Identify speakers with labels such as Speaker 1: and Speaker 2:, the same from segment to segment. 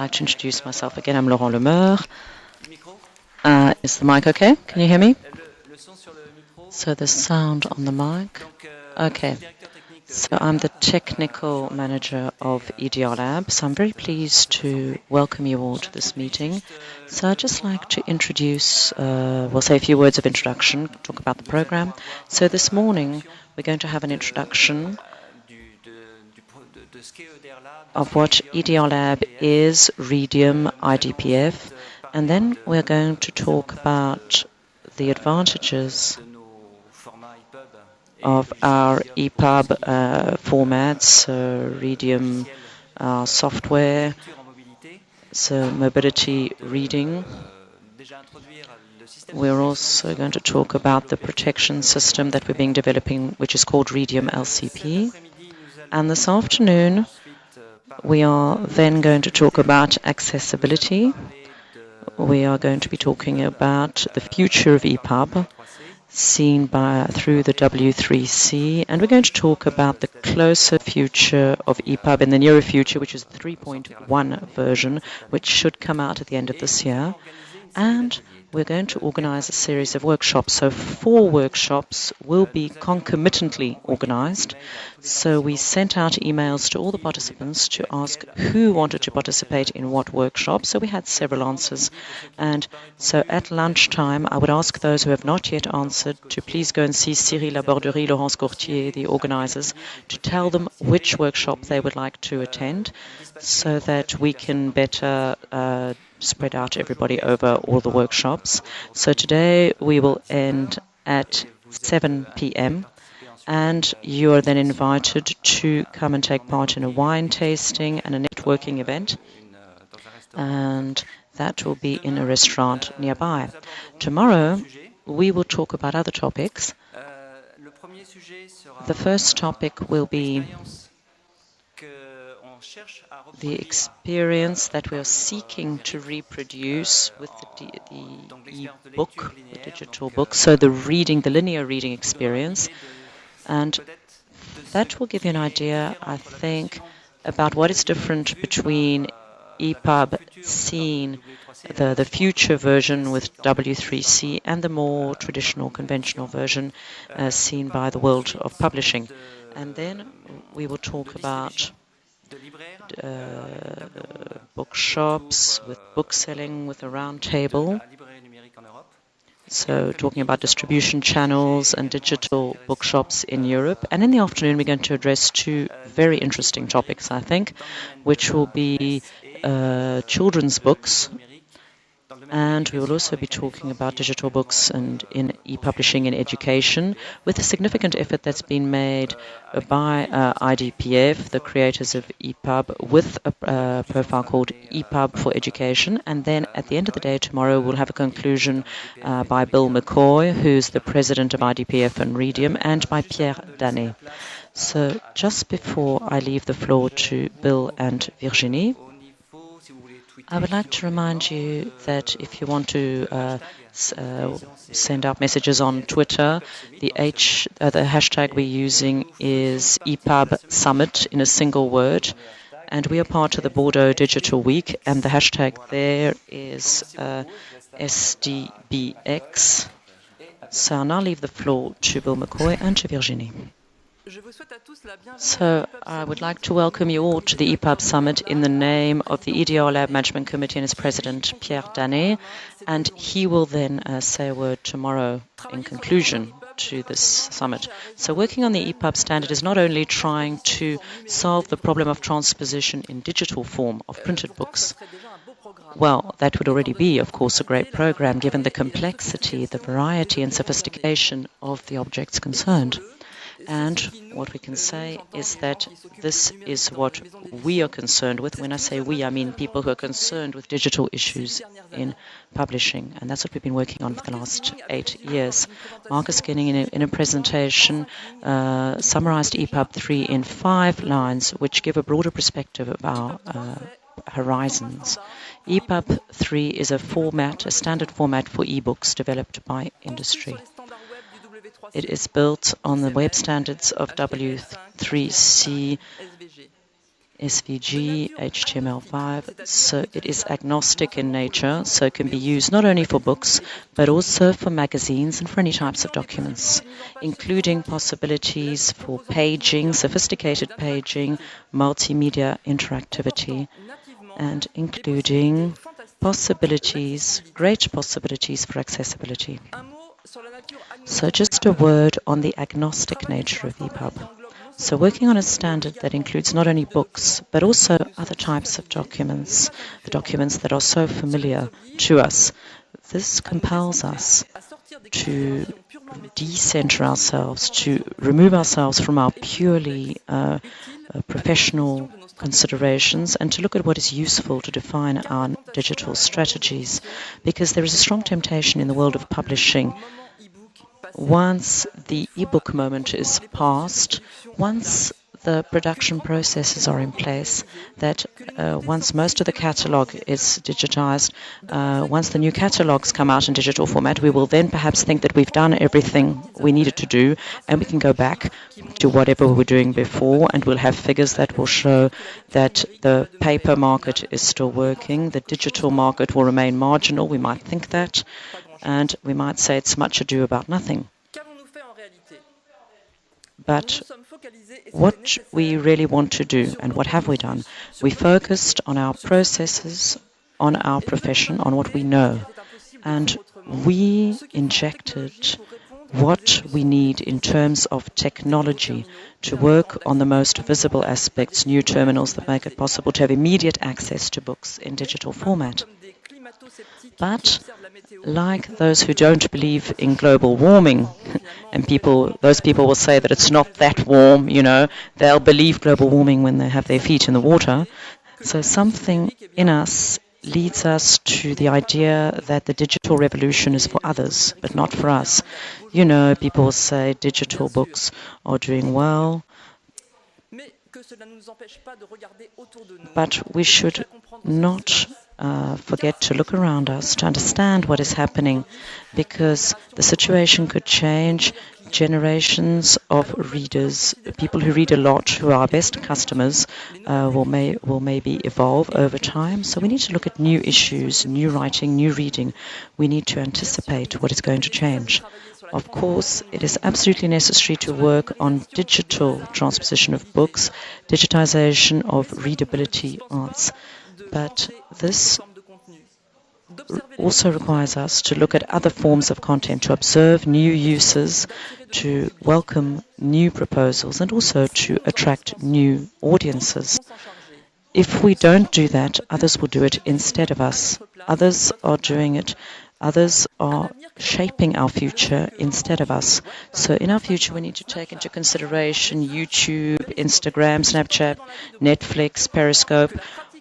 Speaker 1: like to introduce myself again. I'm Laurent Lemeur. Is the mic okay? Can you hear me? So the sound on the mic. Okay. So I'm the technical manager of EDRLab. So I'm very pleased to welcome you all to this meeting. So I'd just like to introduce, we'll say a few words of introduction, talk about the program. So this morning we're going to have an introduction of what EDRLab is, Readium, IDPF, and then we're going to talk about the advantages of our ePUB formats, Readium software, so mobility reading. We're also going to talk about the protection system that we're developing, which is called Readium LCP. And this afternoon, we are then going to talk about accessibility. We are going to be talking about the future of ePUB, seen through the W3C, and we're going to talk about the closer future of ePUB in the nearer future, which is the 3.1 version, which should come out at the end of this year. And we're going to organize a series of workshops. So 4 workshops will be concomitantly organized. So we sent out emails to all the participants to ask who wanted to participate in what workshop. So we had several answers. And so at lunchtime, I would ask those who have not yet answered to please go and see Cyril Laborderie, Laurence Courtier, the organizers, to tell them which workshop they would like to attend so that we can better spread out everybody over all the workshops. So today we will end at 7 p.m. and you are then invited to come and take part in a wine tasting and a networking event, and that will be in a restaurant nearby. Tomorrow we will talk about other topics. The first topic will be the experience that we are seeking to reproduce with the e-book, the digital book, so the linear reading experience. And that will give you an idea, I think, about what is different between ePUB seen, the future version with W3C, and the more traditional, conventional version seen by the world of publishing. And then we will talk about bookshops, with book selling, with a round table. So talking about distribution channels and digital bookshops in Europe. And in the afternoon, we're going to address 2 very interesting topics, I think, which will be children's books. And we will also be talking about digital books and in e-publishing in education, with a significant effort that's been made by IDPF, the creators of ePUB, with a profile called ePUB for Education. And then at the end of the day tomorrow, we'll have a conclusion by Bill McCoy, who's the president of IDPF and Readium, and by Pierre Danet. So just before I leave the floor to Bill and Virginie, I would like to remind you that if you want to send out messages on Twitter, the hashtag we're using is ePUB Summit in a single word. And we are part of the Bordeaux Digital Week, and the hashtag there is SDBX. So I'll now leave the floor to Bill McCoy and to Virginie. So I would like to welcome you all to the ePUB Summit in the name of the EDRLab Management Committee and its president, Pierre Danet, and he will then say a word tomorrow in conclusion to this summit. So working on the ePUB standard is not only trying to solve the problem of transposition in digital form of printed books. Well, that would already be, of course, a great program given the complexity, the variety and sophistication of the objects concerned. And what we can say is that this is what we are concerned with. When I say we, I mean people who are concerned with digital issues in publishing. And that's what we've been working on for the last 8 years. Marcus Ginning, in a presentation, summarized ePUB 3 in 5 lines, which give a broader perspective of our horizons. ePUB 3 is a standard format for ebooks developed by industry. It is built on the web standards of W3C SVG, HTML5, so it is agnostic in nature, so it can be used not only for books, but also for magazines and for any types of documents, including possibilities for paging, sophisticated paging, multimedia interactivity, and including possibilities, great possibilities for accessibility. So just a word on the agnostic nature of EPUB. So working on a standard that includes not only books, but also other types of documents, the documents that are so familiar to us. This compels us to decenter ourselves, to remove ourselves from our purely professional considerations and to look at what is useful to define our digital strategies, because there is a strong temptation in the world of publishing. Once the e-book moment is past, once the production processes are in place, that once most of the catalogue is digitized, once the new catalogues come out in digital format, we will then perhaps think that we've done everything we needed to do and we can go back to whatever we were doing before, and we'll have figures that will show that the paper market is still working, the digital market will remain marginal, we might think that, and we might say it's much ado about nothing. But what we really want to do, and what have we done? We focused on our processes, on our profession, on what we know. And we injected what we need in terms of technology to work on the most visible aspects, new terminals that make it possible to have immediate access to books in digital format. But like those who don't believe in global warming, and those people will say that it's not that warm, they'll believe global warming when they have their feet in the water. So something in us leads us to the idea that the digital revolution is for others, but not for us. People will say digital books are doing well, but we should not forget to look around us, to understand what is happening, because the situation could change. Generations of readers, people who read a lot, who are our best customers, will maybe evolve over time. So we need to look at new issues, new writing, new reading. We need to anticipate what is going to change. Of course, it is absolutely necessary to work on digital transposition of books, digitization of readability arts. But this also requires us to look at other forms of content, to observe new uses, to welcome new proposals, and also to attract new audiences. If we don't do that, others will do it instead of us. Others are doing it. Others are shaping our future instead of us. So in our future, we need to take into consideration YouTube, Instagram, Snapchat, Netflix, Periscope,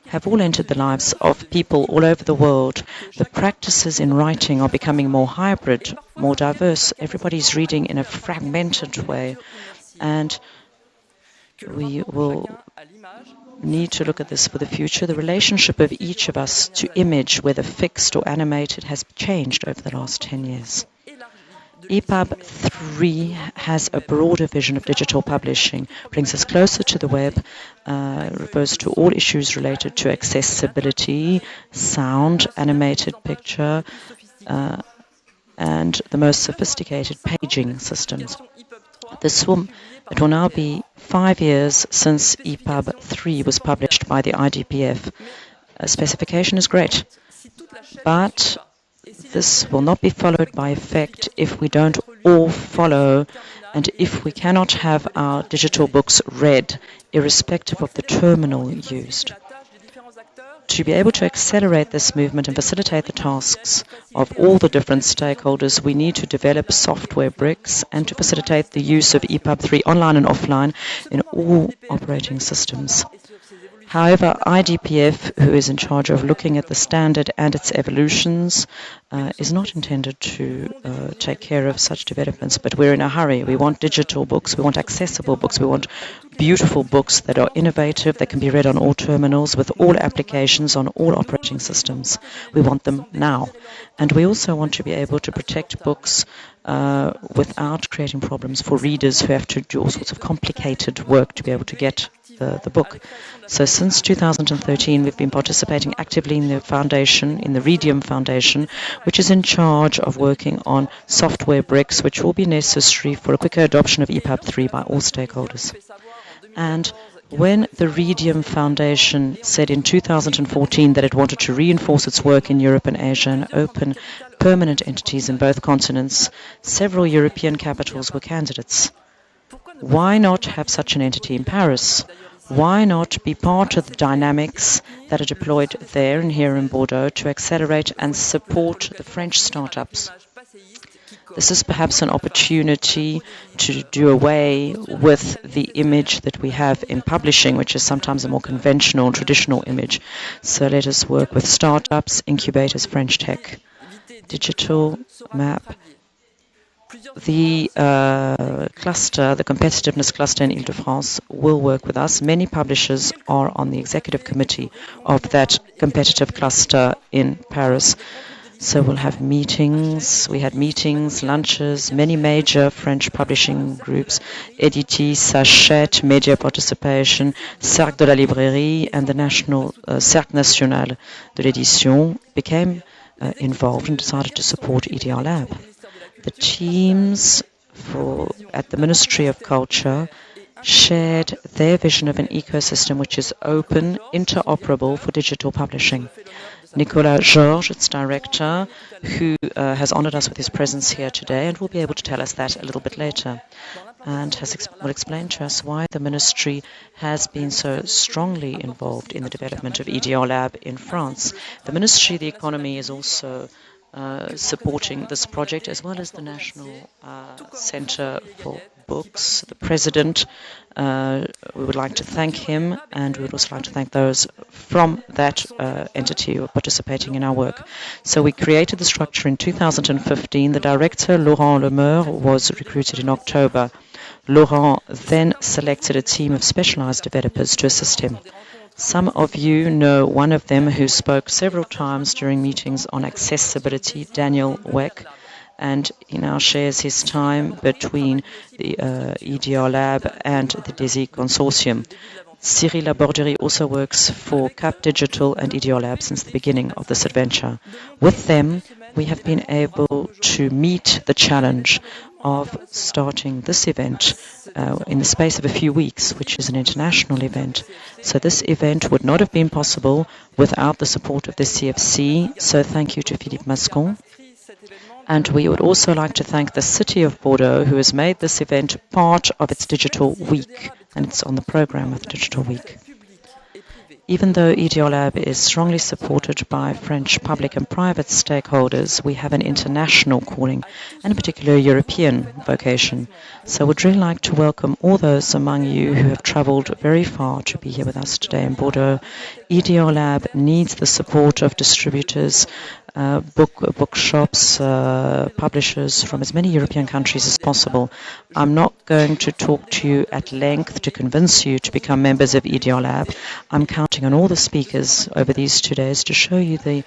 Speaker 1: have all entered the lives of people all over the world. The practices in writing are becoming more hybrid, more diverse. Everybody's reading in a fragmented way. And we will need to look at this for the future. The relationship of each of us to image, whether fixed or animated, has changed over the last 10 years. ePUB 3 has a broader vision of digital publishing, brings us closer to the web, refers to all issues related to accessibility, sound, animated picture, and the most sophisticated paging systems. It will now be 5 years since ePUB 3 was published by the IDPF. Specification is great, but this will not be followed by effect if we don't all follow, and if we cannot have our digital books read, irrespective of the terminal used. To be able to accelerate this movement and facilitate the tasks of all the different stakeholders, we need to develop software bricks and to facilitate the use of ePUB 3 online and offline in all operating systems. However, IDPF, who is in charge of looking at the standard and its evolutions, is not intended to take care of such developments, but we're in a hurry. We want digital books, we want accessible books, we want beautiful books that are innovative, that can be read on all terminals, with all applications on all operating systems. We want them now. And we also want to be able to protect books without creating problems for readers who have to do all sorts of complicated work to be able to get the book. So since 2013, we've been participating actively in the foundation, in the Readium Foundation, which is in charge of working on software bricks, which will be necessary for a quicker adoption of ePUB 3 by all stakeholders. And when the Readium Foundation said in 2014 that it wanted to reinforce its work in Europe and Asia and open permanent entities in both continents, several European capitals were candidates. Why not have such an entity in Paris? Why not be part of the dynamics that are deployed there and here in Bordeaux to accelerate and support the French startups? This is perhaps an opportunity to do away with the image that we have in publishing, which is sometimes a more conventional, traditional image. So let us work with startups, incubators, French tech, digital map. The cluster, the competitiveness cluster in Ile-de-France, will work with us. Many publishers are on the executive committee of that competitive cluster in Paris. So we'll have meetings. We had meetings, lunches, many major French publishing groups, Editis, Sachette, Media Participation, Cercle de la Librairie, and the national Cercle National de l'Édition became involved and decided to support EDRLab. The teams at the Ministry of Culture shared their vision of an ecosystem which is open, interoperable for digital publishing. Nicolas Georges, its director, who has honored us with his presence here today and will be able to tell us that a little bit later, and will explain to us why the ministry has been so strongly involved in the development of EDRLab in France. The Ministry of the Economy is also supporting this project, as well as the National Center for Books. The president, we would like to thank him, and we would also like to thank those from that entity who are participating in our work. So we created the structure in 2015. The director, Laurent Lemeur, was recruited in October. Laurent then selected a team of specialized developers to assist him. Some of you know one of them who spoke several times during meetings on accessibility, Daniel Weck, and he now shares his time between the EDRLab and the DESI consortium. Cyril Laborderie also works for Cap Digital and EDRLab since the beginning of this adventure. With them, we have been able to meet the challenge of starting this event in the space of a few weeks, which is an international event. So this event would not have been possible without the support of the CFC. So thank you to Philippe Mascon. And we would also like to thank the city of Bordeaux, who has made this event part of its digital week, and it's on the program of the digital week. Even though EDRLab is strongly supported by French public and private stakeholders, we have an international calling and a particular European vocation. So I would really like to welcome all those among you who have traveled very far to be here with us today in Bordeaux. EDRLab needs the support of distributors, bookshops, publishers from as many European countries as possible. I'm not going to talk to you at length to convince you to become members of EDRLab. I'm counting on all the speakers over these 2 days to show you the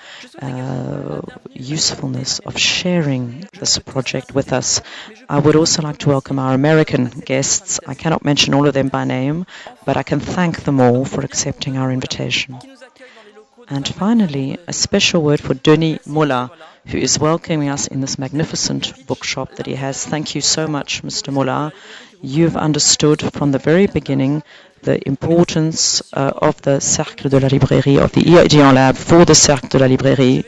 Speaker 1: usefulness of sharing this project with us. I would also like to welcome our American guests. I cannot mention all of them by name, but I can thank them all for accepting our invitation. And finally, a special word for Denis Mollat, who is welcoming us in this magnificent bookshop that he has. Thank you so much, Mr. Mollat. You've understood from the very beginning the importance of the Cercle de la Librairie, of the EDRLab for the Cercle de la Librairie.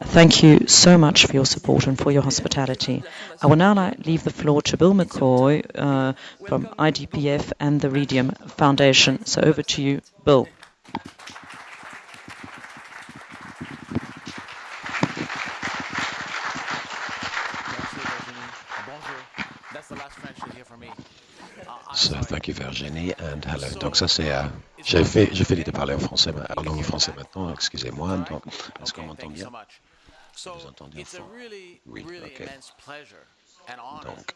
Speaker 1: Thank you so much for your support and for your hospitality. I will now leave the floor to Bill McCoy from IDPF and the Readium Foundation. So over to you, Bill.
Speaker 2: So thank you, Virginie, and hello. Donc ça c'est, j'ai fait de parler en langue française maintenant. Excusez-moi. Donc est-ce qu'on m'entend bien? Vous entendez bien? Oui, ok. Donc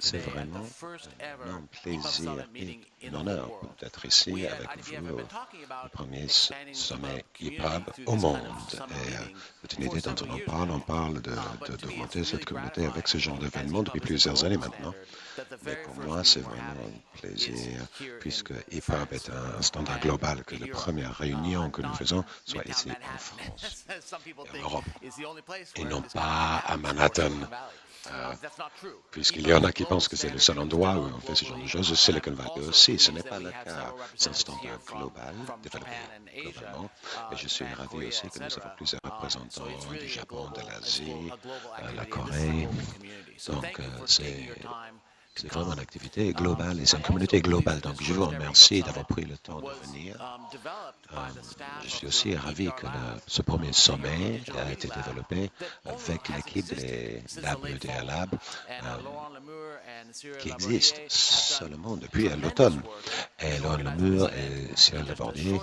Speaker 2: C'est vraiment un énorme plaisir et un honneur d'être ici avec vous au premier sommet ePUB au monde. Et c'est une idée dont on parle d'augmenter cette communauté avec ce genre d'événement depuis plusieurs années maintenant. Mais pour moi, c'est vraiment un plaisir puisque ePUB est un standard global, que les premières réunions que nous faisons soient ici en France et en Europe et non pas à Manhattan. Puisqu'il y en a qui pensent que c'est le seul endroit où on fait ce genre de choses, Silicon Valley aussi, ce n'est pas le cas. C'est un standard global, développé globalement, et je suis ravi aussi que nous avons plusieurs représentants du Japon, de l'Asie, la Corée. Donc, c'est vraiment une activité globale et c'est une communauté globale. Donc, je vous remercie d'avoir pris le temps de venir. Je suis aussi ravi que ce premier sommet a été développé avec l'équipe des EDRLab qui existe seulement depuis l'automne. Et Laurent Lemur et Cyril Labordier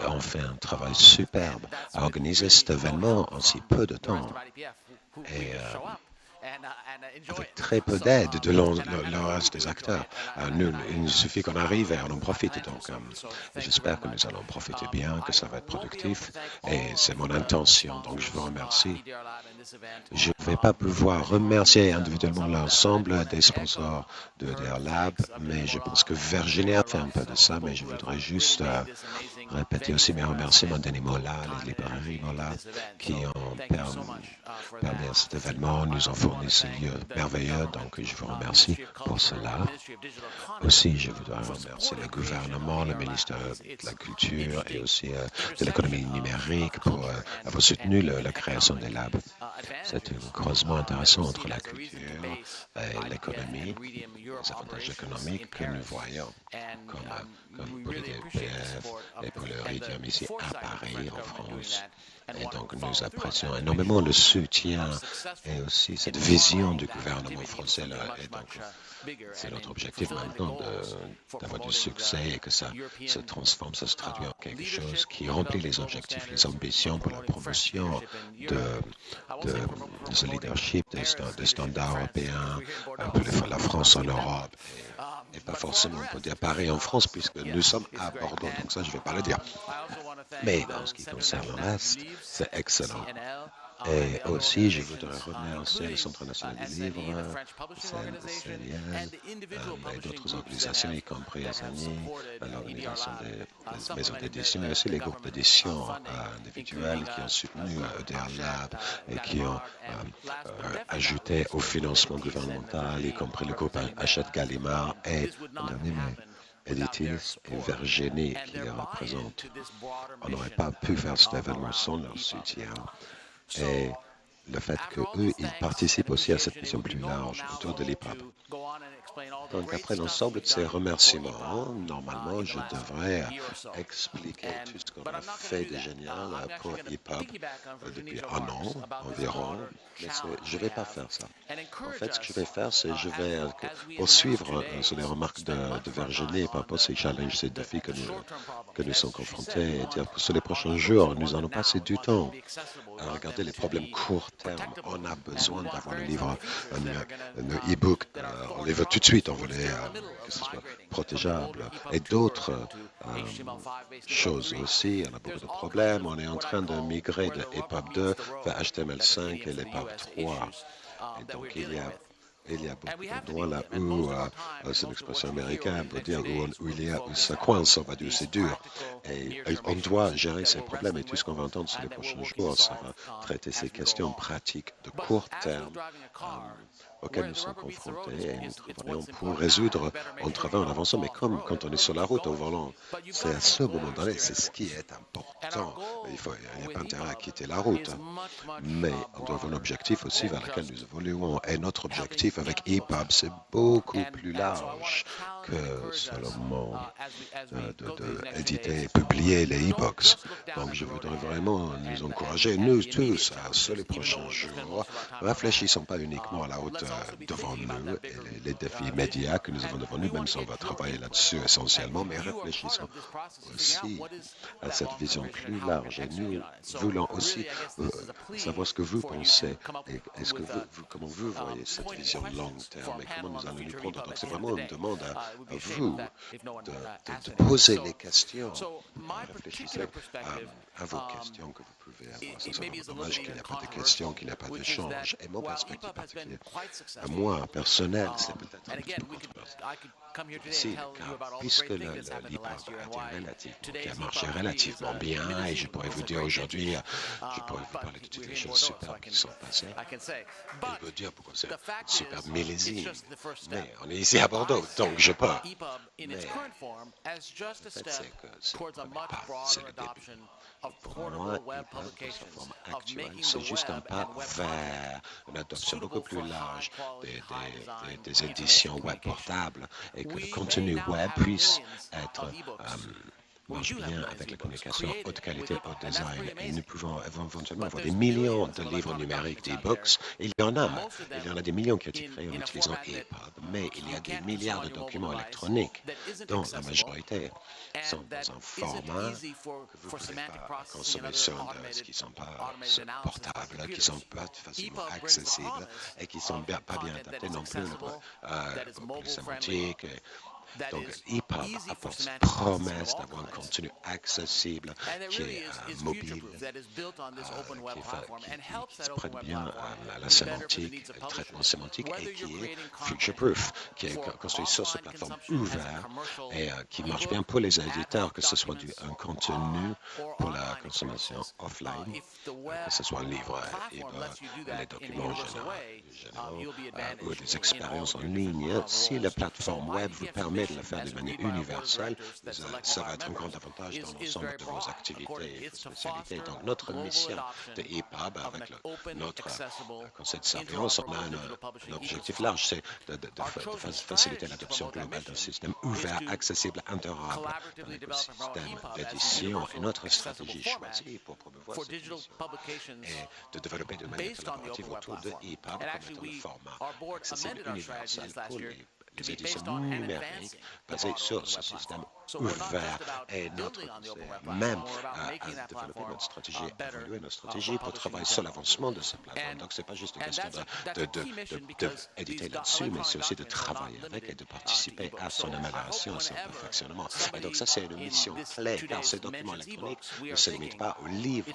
Speaker 2: ont fait un travail superbe à organiser cet événement en si peu de temps. Et avec très peu d'aide de le reste des acteurs. Il suffit qu'on arrive et on en profite. Donc, j'espère que nous allons profiter bien, que ça va être productif. Et c'est mon intention. Donc, je vous remercie. Je ne vais pas pouvoir remercier individuellement l'ensemble des sponsors de EDRLab, mais je pense que Virginie a fait un peu de ça, mais je voudrais juste répéter aussi mes remerciements à Mollat, les librairies Mollat, qui ont permis à cet événement, nous ont fourni ce lieu merveilleux, donc je vous remercie pour cela. Aussi, je voudrais remercier le gouvernement, le ministère de la Culture et aussi de l'économie numérique pour avoir soutenu la création des labs. C'est un croisement intéressant entre la culture et l'économie, les avantages économiques que nous voyons, comme pour l'IDPF et pour le Readium ici à Paris, en France. Et donc, nous apprécions énormément le soutien et aussi cette vision du gouvernement français. Et donc, c'est notre objectif maintenant d'avoir du succès et que ça se transforme, ça se traduit en quelque chose qui remplit les objectifs, les ambitions pour la promotion de ce leadership des standards européens pour la France en Europe. Et pas forcément pour dire pareil en France, puisque nous sommes à Bordeaux, donc ça, je ne vais pas le dire. Mais en ce qui concerne le reste, c'est excellent. Et aussi, je voudrais remercier le Centre national du livre, CNL, et d'autres organisations, y compris l'organisation des maisons d'édition, mais aussi les groupes d'édition individuels qui ont soutenu EDRLab et qui ont ajouté au financement gouvernemental, y compris le groupe Hachette Gallimard et Editis et Virginie qui les représentent. On n'aurait pas pu faire cet événement sans leur soutien. Et le fait qu'eux, ils participent aussi à cette mission plus large autour de l'EPUB. Donc, après l'ensemble de ces remerciements, normalement, je devrais expliquer tout ce qu'on a fait de génial pour ePUB depuis un an environ, mais je ne vais pas faire ça. En fait, ce que je vais faire, c'est je vais poursuivre sur les remarques de Virginie par rapport à ces challenges, ces défis que nous sommes confrontés, et dire que sur les prochains jours, nous allons passer du temps à regarder les problèmes court terme. On a besoin d'avoir le livre, un e-book, on les veut tout de suite, on voulait que ce soit protégeable. Et d'autres choses aussi, on a beaucoup de problèmes. On est en train de migrer de ePUB 2 vers HTML5 et l'ePUB 3. Et donc, il y a beaucoup d'endroits là où, c'est l'expression américaine pour dire où ça coince, on va dire c'est dur. Et on doit gérer ces problèmes et tout ce qu'on va entendre sur les prochains jours, ça va traiter ces questions pratiques de court terme auxquelles nous sommes confrontés et nous travaillons pour résoudre en travaillant en avançant. Mais comme quand on est sur la route au volant, c'est à ce moment donné, c'est ce qui est important. Il n'y a pas intérêt à quitter la route. Mais on doit avoir un objectif aussi vers lequel nous évoluons. Et notre objectif avec ePUB, c'est beaucoup plus large que seulement d'éditer et publier les e-books. Donc je voudrais vraiment nous encourager, nous tous, à ce les prochains jours, réfléchissons pas uniquement à la hauteur devant nous et les défis immédiats que nous avons devant nous, même si on va travailler là-dessus essentiellement, mais réfléchissons aussi à cette vision plus large. Et nous voulons aussi savoir ce que vous pensez. Est-ce que comment vous voyez cette vision long terme et comment nous allons nous prendre. Donc c'est vraiment une demande à vous de poser les questions. Réfléchissez à vos questions que vous pouvez avoir. C'est vraiment dommage qu'il n'y ait pas de questions, qu'il n'y ait pas d'échange. Et mon perspective particulière, à moi, personnel, c'est peut-être un petit peu controversé. Ici, puisque l'EPUB qui a marché relativement bien, et je pourrais vous dire aujourd'hui, je pourrais vous parler de toutes les choses superbes qui sont passées, et vous dire pourquoi c'est un superbe millésime. Mais on est ici à Bordeaux, donc je peux. Mais le fait, c'est que c'est le premier pas, c'est le début. Pour moi, EPUB, dans sa forme actuelle, c'est juste un pas vers une adoption beaucoup plus large des éditions web portables et que le contenu web puisse être marche bien avec la communication haute qualité, haute design. Et nous pouvons éventuellement avoir des millions de livres numériques, d'e-books. Il y en a des millions qui ont été créés en utilisant ePUB, mais il y a des milliards de documents électroniques dont la majorité sont dans un format que vous ne pouvez pas consommer sur ce qui ne sont pas portables, qui ne sont pas facilement accessibles et qui ne sont pas bien adaptés non plus pour les sémantiques. Donc, ePUB apporte cette promesse d'avoir un contenu accessible qui est mobile, qui se prête bien à la sémantique, au traitement sémantique et qui est future-proof, qui est construit sur cette plateforme ouverte et qui marche bien pour les éditeurs, que ce soit un contenu pour la consommation offline, que ce soit un livre, les documents généraux ou des expériences en ligne. Si la plateforme web vous permet de le faire de manière universelle, ça va être un grand avantage dans l'ensemble de vos activités et vos spécialités. Donc, notre mission de ePUB, avec notre conseil de surveillance, on a un objectif large, c'est de faciliter l'adoption globale d'un système ouvert, accessible, interopérable dans l'écosystème d'édition. Et notre stratégie choisie pour promouvoir cette mission est de développer de manière collaborative autour de ePUB comme étant le format accessible universel pour les éditions numériques basées sur ce système ouvert et notre même à développer notre stratégie, évoluer notre stratégie pour travailler sur l'avancement de cette plateforme. Donc, ce n'est pas juste une question d'éditer là-dessus, mais c'est aussi de travailler avec et de participer à son amélioration, à son perfectionnement. Et donc, ça, c'est une mission clé, car ces documents électroniques ne se limitent pas aux livres.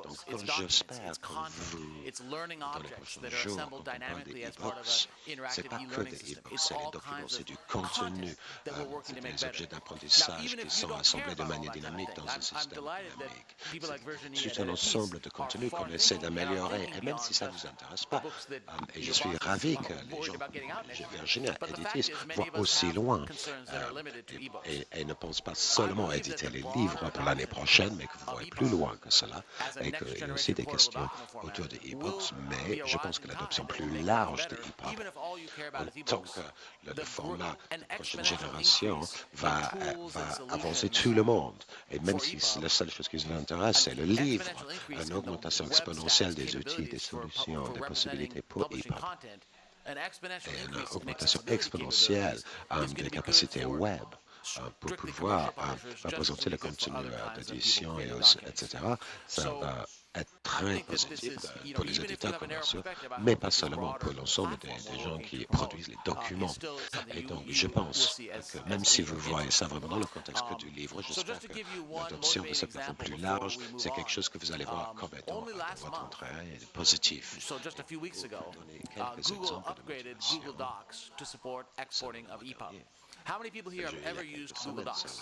Speaker 2: Donc, quand j'espère que vous, dans les prochains jours, quand on parle des e-books, ce n'est pas que des e-books, c'est les documents, c'est du contenu, c'est des objets d'apprentissage qui sont assemblés de manière dynamique dans un système dynamique. C'est un ensemble de contenus qu'on essaie d'améliorer, et même si ça ne vous intéresse pas, et je suis ravi que les gens, Virginie, Editis, vont aussi loin et ne pensent pas seulement à éditer les livres pour l'année prochaine, mais que vous voyez plus loin que cela, et qu'il y a aussi des questions autour des e-books, mais je pense que l'adoption plus large des e-books, tant que le format de prochaine génération va avancer tout le monde. Et même si la seule chose qui vous intéresse, c'est le livre, une augmentation exponentielle des outils, des solutions, des possibilités pour ePUB, et une augmentation exponentielle des capacités web pour pouvoir représenter le contenu d'édition, etc. Ça va être très positif pour les éditeurs commerciaux, mais pas seulement pour l'ensemble des gens qui produisent les documents. Et donc, je pense que même si vous voyez ça vraiment dans le contexte que du livre, j'espère que l'adoption de cette plateforme plus large, c'est quelque chose que vous allez voir comme étant dans votre intérêt et positif. Pour donner quelques exemples de motivation,
Speaker 3: How many people here have ever used Google Docs?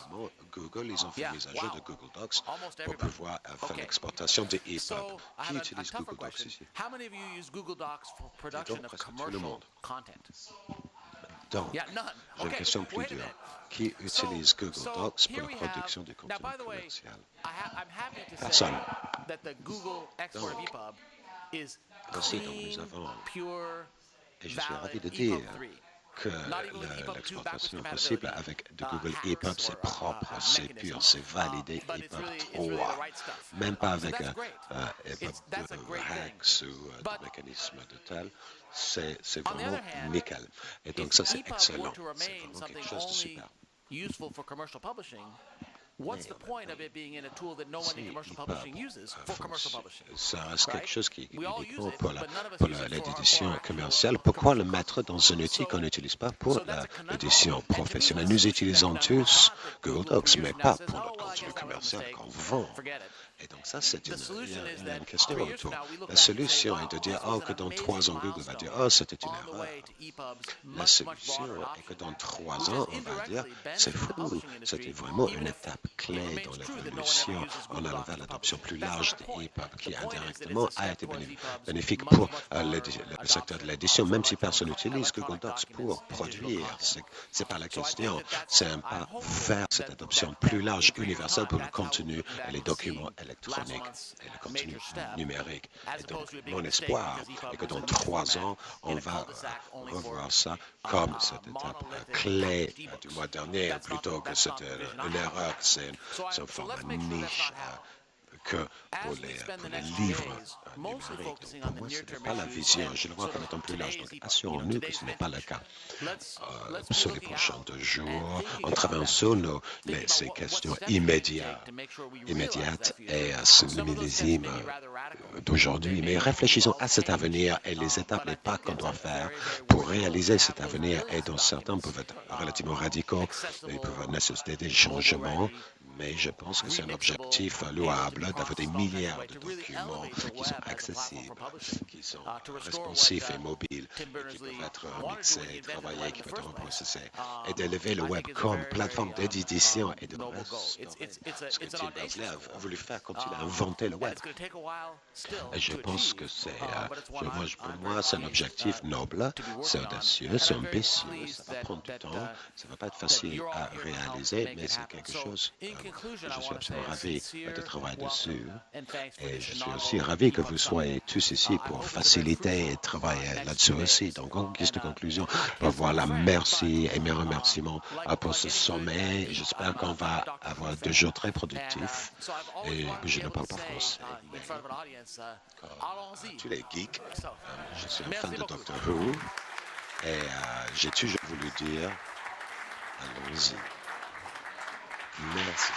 Speaker 2: Google, ils ont fait mise à jour de Google Docs pour pouvoir faire l'exportation des ePUB. Qui utilise Google Docs ici?
Speaker 3: How many of you use Google Docs for production of commercial content?
Speaker 2: Donc, j'ai une question plus dure. Qui utilise Google Docs pour la production du contenu commercial? Personne. Donc, aussi, donc, nous avons, et je suis ravi de dire que l'exportation est possible avec de Google ePUB, c'est propre, c'est pur, c'est validé ePUB 3, même pas avec ePUB 2, Rex ou des mécanismes de tel, c'est vraiment nickel. Et donc ça, c'est excellent, c'est vraiment quelque chose de super.
Speaker 3: What's the point of it being in a tool that no one in commercial publishing uses for commercial publishing?
Speaker 2: Ça reste quelque chose qui est uniquement pour l'édition commerciale. Pourquoi le mettre dans un outil qu'on n'utilise pas pour l'édition professionnelle? Nous utilisons tous Google Docs, mais pas pour notre contenu commercial qu'on vend. Et donc ça, c'est une question autour. La solution est de dire que dans 3 ans, Google va dire c'était une erreur. La solution est que dans 3 ans, on va dire c'est fou, c'était vraiment une étape clé dans l'évolution. On a vers l'adoption plus large des ePUB qui indirectement a été bénéfique pour le secteur de l'édition, même si personne n'utilise Google Docs pour produire. C'est pas la question. C'est un pas vers cette adoption plus large, universelle pour le contenu et les documents électroniques et le contenu numérique. Et donc, mon espoir est que dans 3 ans, on va revoir ça comme cette étape clé du mois dernier, plutôt que c'était une erreur, c'est un format niche que pour les livres numériques. Donc, pour moi, ce n'est pas la vision. Je le vois comme étant plus large. Donc, assurons-nous que ce n'est pas le cas. Sur les prochains 2 jours, en travaillant sur ces questions immédiates et ce millésime d'aujourd'hui. Mais réfléchissons à cet avenir et les étapes, les pas qu'on doit faire pour réaliser cet avenir. Et dont certains peuvent être relativement radicaux, ils peuvent nécessiter des changements. Mais je pense que c'est un objectif louable d'avoir des milliards de documents qui sont accessibles, qui sont responsifs et mobiles, et qui peuvent être mixés, travaillés, qui peuvent être reprocessés, et d'élever le web comme plateforme d'édition et de reste. Ce que Tim Berners-Lee a voulu faire quand il a inventé le web. Et je pense que pour moi, c'est un objectif noble, c'est audacieux, c'est ambitieux, ça va prendre du temps, ça ne va pas être facile à réaliser, mais c'est quelque chose. Je suis absolument ravi de travailler dessus et je suis aussi ravi que vous soyez tous ici pour faciliter et travailler là-dessus aussi. Donc, en guise de conclusion, voilà, merci et mes remerciements pour ce sommet. J'espère qu'on va avoir 2 jours très productifs et je ne parle pas français, mais comme tous les geeks, je suis un fan de Doctor Who et j'ai toujours voulu dire, allons-y. Merci.